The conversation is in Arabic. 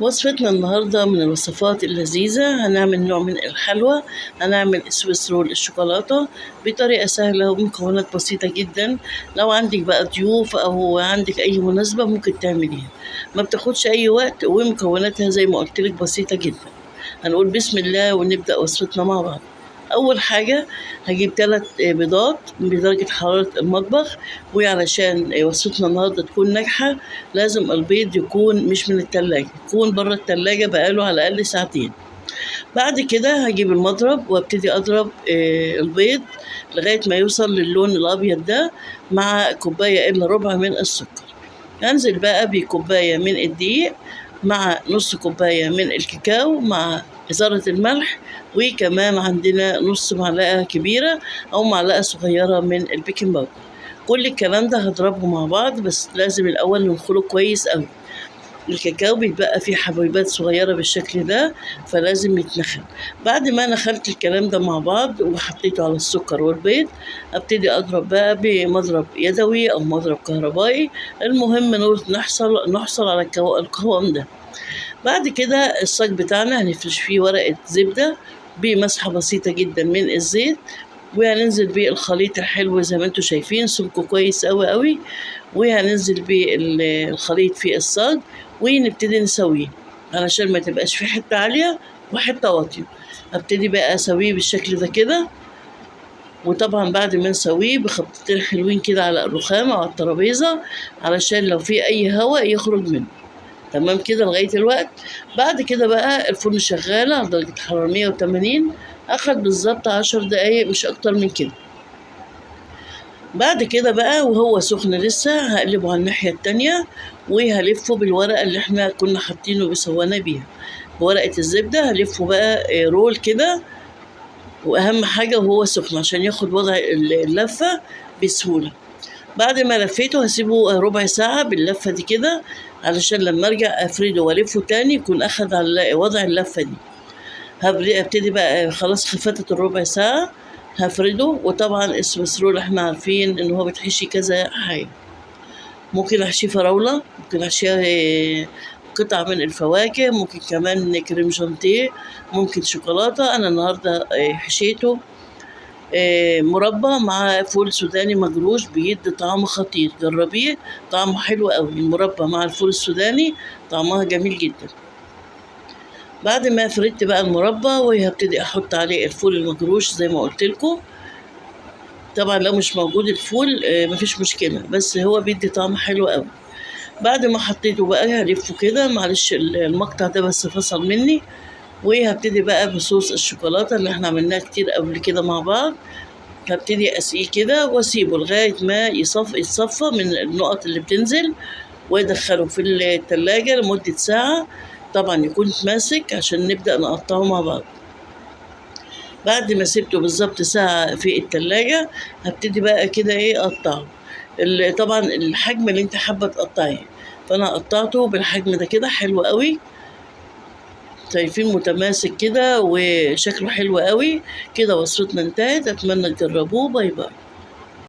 وصفتنا النهاردة من الوصفات اللذيذة. هنعمل نوع من الحلوى، هنعمل سويس رول الشوكولاتة بطريقة سهلة ومكونات بسيطة جدا. لو عندك بقى ضيوف أو عندك أي مناسبة ممكن تعمليها، ما بتاخدش أي وقت ومكوناتها زي ما قلتلك بسيطة جدا. هنقول بسم الله ونبدأ وصفتنا مع بعض. أول حاجة هجيب 3 بيضات بدرجة حرارة المطبخ، وعلشان وصفتنا النهاردة تكون ناجحة لازم البيض يكون مش من التلاجة، يكون بره التلاجة بقاله على الأقل ساعتين. بعد كده هجيب المضرب وابتدي أضرب البيض لغاية ما يوصل للون الأبيض ده مع كوباية إلا ربع من السكر. هنزل بقى بكوباية من الدقيق مع نص كوباية من الكاكاو مع ذرة الملح، وكمان عندنا نص معلقة كبيرة أو معلقة صغيرة من البيكنج باودر. كل الكلام ده هضربه مع بعض، بس لازم الأول ننخله كويس أوي. الكاكاو بيتبقى فيه حبيبات صغيرة بالشكل ده، فلازم يتنخل. بعد ما نخلت الكلام ده مع بعض وحطيته على السكر والبيض، ابتدي اضرب بقى بمضرب يدوي او مضرب كهربائي. المهم نحصل على القوام ده. بعد كده الصاج بتاعنا هنفرش فيه ورقة زبدة بمسحة بسيطة جدا من الزيت، وهننزل بالخليط الحلو زي ما انتم شايفين سمكه كويس قوي قوي، وهننزل بالخليط في الصاج ونبتدي نسويه علشان ما تبقاش في حتة عالية وحتة واطية. ابتدي بقى اسويه بالشكل ده كده، وطبعا بعد ما نسويه بخبطتين حلوين كده على الرخام او على الترابيزة علشان لو في اي هواء يخرج منه. تمام كده لغاية الوقت. بعد كده بقى الفرن شغال على درجة حرارة 180، أخد بالظبط 10 دقايق مش أكتر من كده. بعد كده بقى وهو سخن لسه هقلبه على الناحية التانية، وهلفه بالورقة اللي احنا كنا حاطينه بسوانا بيها بورقة الزبدة. هلفه بقى رول كده، وأهم حاجة وهو سخن عشان ياخد وضع اللفة بسهولة. بعد ما لفيته هسيبه ربع ساعة باللفة دي كده علشان لما ارجع افرده والفه تاني يكون اخد على وضع اللفة دي. ابتدي بقى خلاص خفتت الربع ساعة هفرده. وطبعا السويس رول احنا عارفين ان هو بتحشي كذا حاجة، ممكن احشيه فراولة، ممكن احشيه قطع من الفواكه، ممكن كمان كريم شانتيه، ممكن شوكولاتة. انا النهاردة حشيته مربى مع فول سوداني مجروش بيدي طعم خطير، جربيه طعمه حلو قوي. المربى مع الفول السوداني طعمها جميل جدا. بعد ما فردت بقى المربى وهبتدي احط عليه الفول المجروش زي ما قلت لكم. طبعا لو مش موجود الفول مفيش مشكلة، بس هو بيدي طعم حلو قوي. بعد ما حطيته بقى هلفه كده، معلش المقطع ده بس فصل مني. وهبتدي بقى بصوص الشوكولاتة اللي احنا عملناه كتير قبل كده مع بعض. هبتدي اسقيه كده واسيبه لغايه ما يتصفى من النقط اللي بتنزل، وادخله في التلاجة لمده ساعه. طبعا يكون ماسك عشان نبدا نقطعه مع بعض. بعد ما سبته بالظبط ساعه في التلاجة هبتدي بقى كده اقطعه. طبعا الحجم اللي انت حابه تقطعيه، فانا قطعته بالحجم ده كده حلو قوي. شايفين متماسك كده وشكله حلو قوي كده. وصفتنا انتهت، اتمنى تجربوه. باي باي.